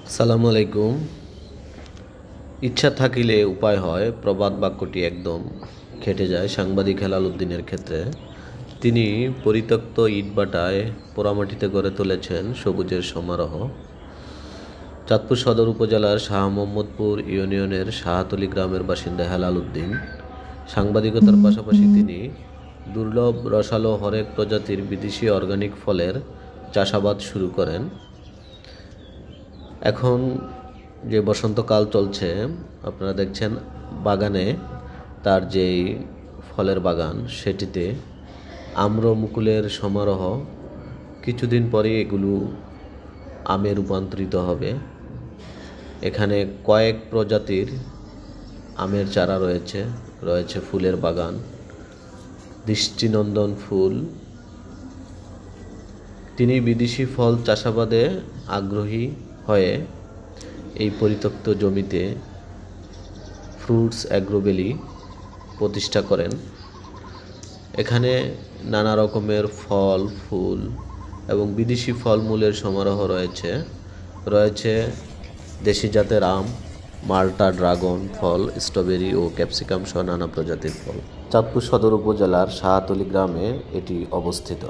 আসসালামু আলাইকুম। ইচ্ছা থাকিলে উপায় হয়, প্রবাদ বাক্যটি একদম খেটে যায় সাংবাদিক হেলাল উদ্দিনের ক্ষেত্রে। তিনি পরিত্যক্ত ইটভাটায় পোড়ামাটিতে গড়ে তুলেছেন সবুজের সমারোহ। চাঁদপুর সদর উপজেলার শাহ মোহাম্মদপুর ইউনিয়নের শাহতলী গ্রামের বাসিন্দা হেলাল উদ্দিন সাংবাদিকতার পাশাপাশি তিনি দুর্লভ রসালো হরেক প্রজাতির বিদেশি অর্গানিক ফলের চাষাবাদ শুরু করেন। এখন যে বসন্তকাল চলছে, আপনারা দেখছেন বাগানে তার যেই ফলের বাগান সেটিতে আম্র মুকুলের সমারোহ। কিছুদিন পরে এগুলো আমে রূপান্তরিত হবে। এখানে কয়েক প্রজাতির আমের চারা রয়েছে ফুলের বাগান, দৃষ্টিনন্দন ফুল। তিনি বিদেশি ফল চাষাবাদে আগ্রহী হয়ে এই পরিত্যক্ত জমিতে ফ্রুটস অ্যাগ্রো ভ্যালি প্রতিষ্ঠা করেন। এখানে নানা রকমের ফল, ফুল এবং বিদেশি ফলমূলের সমারোহ রয়েছে দেশি জাতের আম, মাল্টা, ড্রাগন ফল, স্ট্রবেরি ও ক্যাপসিকাম সহ নানা প্রজাতির ফল। চাঁদপুর সদর উপজেলার শাহতলী গ্রামে এটি অবস্থিত।